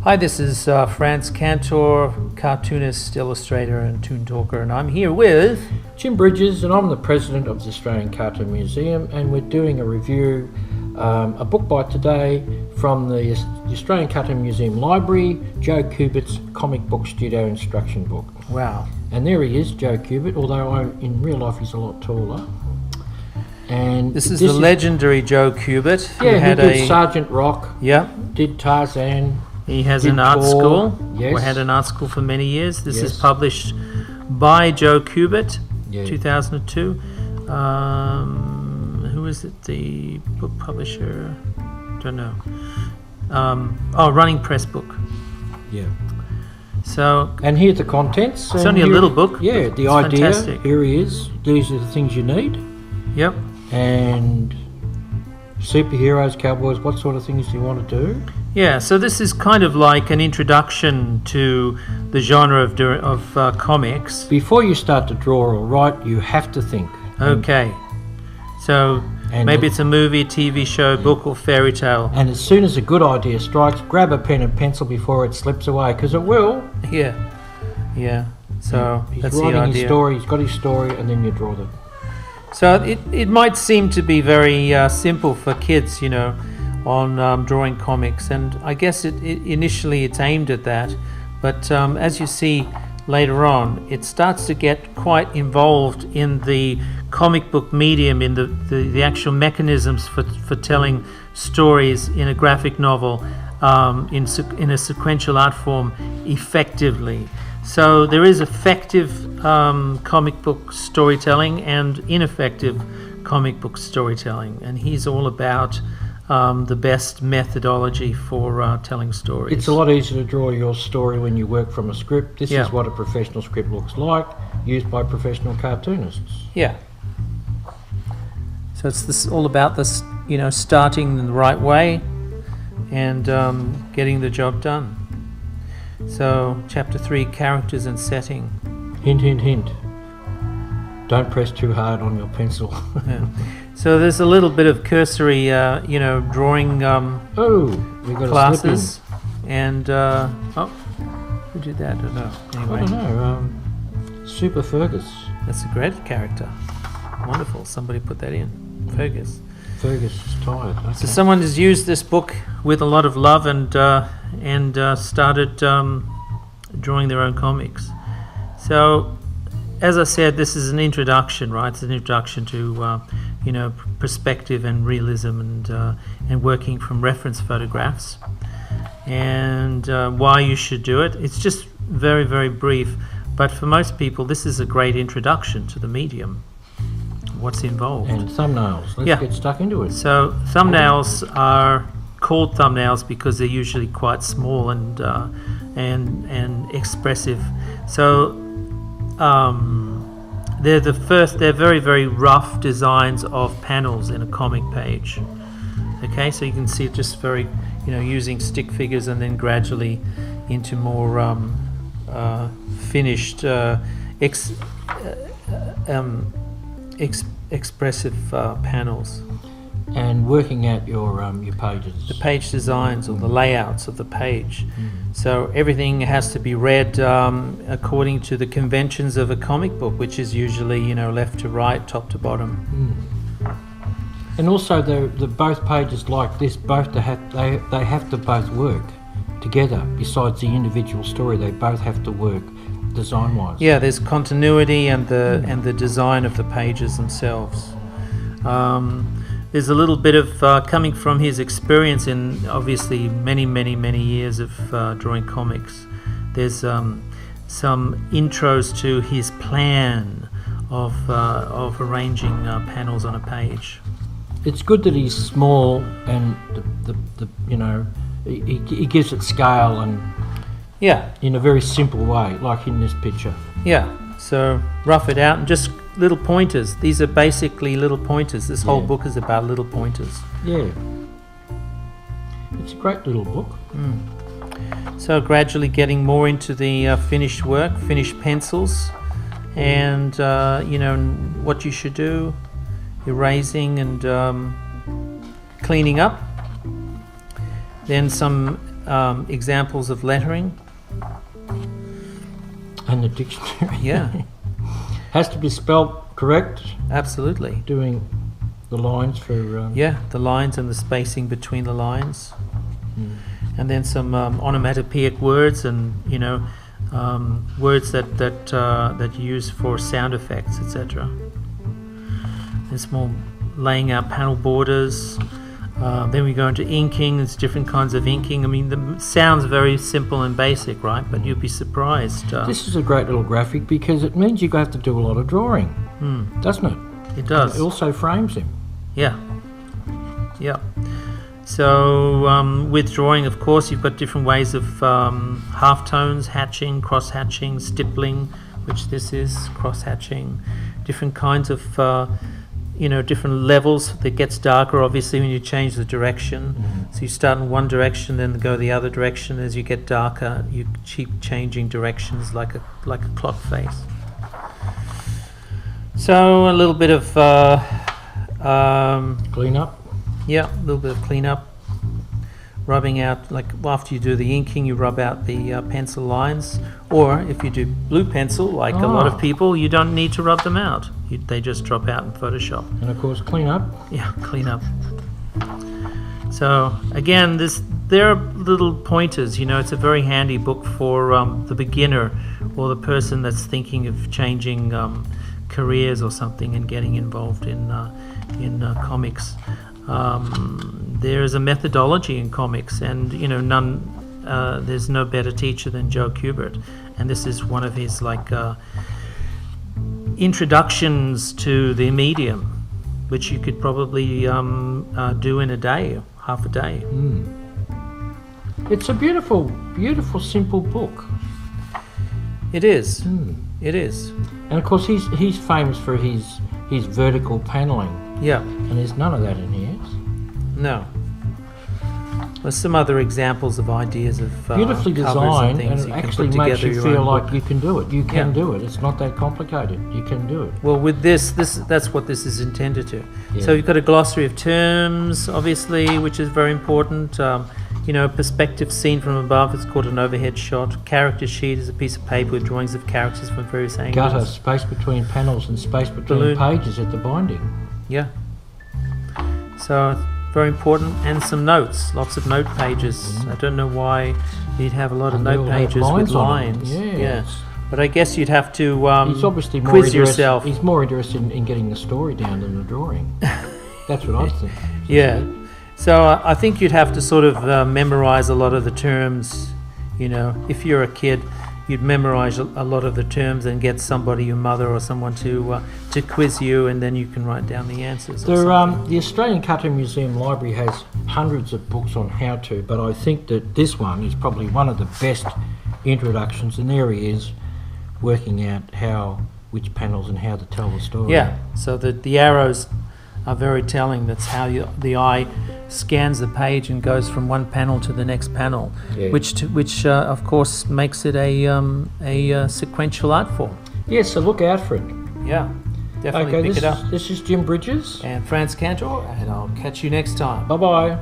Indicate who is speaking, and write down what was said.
Speaker 1: Hi, this is Franz Cantor, cartoonist, illustrator, and toon talker, and I'm here with
Speaker 2: Jim Bridges, and I'm the president of the Australian Cartoon Museum, and we're doing a review, a book by today from the Australian Cartoon Museum Library, Joe Kubert's Comic Book Studio Instruction Book.
Speaker 1: Wow.
Speaker 2: And there he is, Joe Kubert, although in real life he's a lot taller. And
Speaker 1: this is the legendary Joe Kubert.
Speaker 2: Yeah, he did Sergeant Rock.
Speaker 1: Yep.
Speaker 2: Did Tarzan.
Speaker 1: He has an art school.
Speaker 2: Yes.
Speaker 1: We had an art school for many years. This
Speaker 2: Yes.
Speaker 1: is published by Joe Kubert,
Speaker 2: Yeah.
Speaker 1: 2002. Who is it? The book publisher? Don't know. Running Press Book.
Speaker 2: Yeah.
Speaker 1: So.
Speaker 2: And here's the contents.
Speaker 1: It's only a little book.
Speaker 2: Yeah, the idea. Fantastic. Here he is. These are the things you need.
Speaker 1: Yep.
Speaker 2: And superheroes, cowboys, what sort of things do you want to do?
Speaker 1: Yeah, so this is kind of like an introduction to the genre of comics.
Speaker 2: Before you start to draw or write, you have to think.
Speaker 1: Okay. So maybe it's a movie, TV show, book, or fairy tale.
Speaker 2: And as soon as a good idea strikes, grab a pen and pencil before it slips away, because it will.
Speaker 1: Yeah. Yeah. So that's the idea.
Speaker 2: He's writing his story, he's got his story, and then you draw them.
Speaker 1: So it might seem to be very simple for kids, you know, on drawing comics, and I guess initially it's aimed at that, but as you see later on, it starts to get quite involved in the comic book medium, in the actual mechanisms for telling stories in a graphic novel, in a sequential art form effectively. So there is effective comic book storytelling and ineffective comic book storytelling, and he's all about the best methodology for telling stories.
Speaker 2: It's a lot easier to draw your story when you work from a script. This is what a professional script looks like, used by professional cartoonists.
Speaker 1: Yeah. So it's all about this, you know, starting in the right way and getting the job done. So, Chapter 3, Characters and Setting.
Speaker 2: Hint, hint, hint. Don't press too hard on your pencil.
Speaker 1: Yeah. So there's a little bit of cursory, drawing
Speaker 2: we got
Speaker 1: classes. And, who did that? I don't know. Anyway.
Speaker 2: I don't know. Super Fergus.
Speaker 1: That's a great character. Wonderful. Somebody put that in. Fergus.
Speaker 2: Fergus is tired. Okay.
Speaker 1: So someone has used this book with a lot of love and started drawing their own comics. So, as I said, this is an introduction, right? It's an introduction to, perspective and realism and working from reference photographs, and why you should do it. It's just very, very brief, but for most people, this is a great introduction to the medium. What's involved.
Speaker 2: And thumbnails. Let's get stuck into it.
Speaker 1: So thumbnails are called thumbnails because they're usually quite small and expressive. So they're very, very rough designs of panels in a comic page. Okay, so you can see it just very, using stick figures and then gradually into more finished expressive panels,
Speaker 2: and working out your pages,
Speaker 1: the page designs or the layouts of the page. So everything has to be read according to the conventions of a comic book, which is usually left to right, top to bottom.
Speaker 2: And also the both pages like this, they have to both work together. Besides the individual story, they both have to work design-wise.
Speaker 1: Yeah, there's continuity and the design of the pages themselves. There's a little bit of coming from his experience in obviously many years of drawing comics. There's some intros to his plan of arranging panels on a page.
Speaker 2: It's good that he's small and he gives it scale and.
Speaker 1: Yeah.
Speaker 2: In a very simple way, like in this picture.
Speaker 1: Yeah. So rough it out and just little pointers. These are basically little pointers. This whole book is about little pointers.
Speaker 2: Yeah. It's a great little book.
Speaker 1: So gradually getting more into the finished work, finished pencils, and what you should do, erasing and cleaning up. Then some examples of lettering.
Speaker 2: And the dictionary.
Speaker 1: Yeah,
Speaker 2: Has to be spelled correct,
Speaker 1: absolutely.
Speaker 2: doing the lines for...
Speaker 1: Yeah, the lines and the spacing between the lines. And then some onomatopoeic words, and words that you use for sound effects, etc. There's more laying out panel borders. Then we go into inking. There's different kinds of inking. I mean, the sounds very simple and basic, right? But you'd be surprised.
Speaker 2: This is a great little graphic because it means you have to do a lot of drawing, doesn't it?
Speaker 1: It does.
Speaker 2: It also frames him.
Speaker 1: Yeah. So with drawing, of course, you've got different ways of halftones, hatching, cross-hatching, stippling, which this is, cross-hatching, different kinds of, different levels. It gets darker, obviously, when you change the direction. So you start in one direction, then go the other direction. As you get darker, you keep changing directions like a clock face. So a little bit of...
Speaker 2: Clean up.
Speaker 1: Yeah, a little bit of cleanup, rubbing out, like after you do the inking, you rub out the pencil lines, or if you do blue pencil, like a lot of people, you don't need to rub them out. They just drop out in Photoshop.
Speaker 2: And of course, clean up.
Speaker 1: Yeah, clean up. So again, there are little pointers. It's a very handy book for the beginner or the person that's thinking of changing careers or something and getting involved in comics. There is a methodology in comics, and there's no better teacher than Joe Kubert, and this is one of his introductions to the medium, which you could probably do in a day, half a day.
Speaker 2: It's a beautiful, beautiful, simple book.
Speaker 1: It is. It is.
Speaker 2: And of course, he's famous for his vertical paneling.
Speaker 1: Yeah.
Speaker 2: And there's none of that in here.
Speaker 1: No. There's some other examples of ideas of
Speaker 2: beautifully designed, and it actually makes you feel like you can do it. You can do it. It's not that complicated. You can do it.
Speaker 1: Well, with that's what this is intended to.
Speaker 2: Yeah.
Speaker 1: So you've got a glossary of terms, obviously, which is very important. Perspective seen from above, it's called an overhead shot. Character sheet is a piece of paper with drawings of characters from various angles.
Speaker 2: Gutter, space between panels and space between pages at the binding.
Speaker 1: Yeah. So very important, and some notes, lots of note pages. I don't know why you'd have a lot of note pages with lines.
Speaker 2: Yeah.
Speaker 1: But I guess you'd have to
Speaker 2: he's obviously more
Speaker 1: quiz yourself.
Speaker 2: He's more interested in getting the story down than the drawing. That's what I think.
Speaker 1: Yeah. So I think you'd have to sort of memorize a lot of the terms. If you're a kid, you'd memorize a lot of the terms and get somebody, your mother or someone, to quiz you, and then you can write down the answers.
Speaker 2: The Australian Cartoon Museum Library has hundreds of books on how to, but I think that this one is probably one of the best introductions, and there he is working out which panels and how to tell the story.
Speaker 1: Yeah, so the arrows are very telling. That's how the eye scans the page and goes from one panel to the next panel, which of course makes it a sequential art form.
Speaker 2: Yes, so look out for it.
Speaker 1: Yeah, definitely pick it up.
Speaker 2: This is Jim Bridges
Speaker 1: and Franz Cantor, and I'll catch you next time.
Speaker 2: Bye-bye.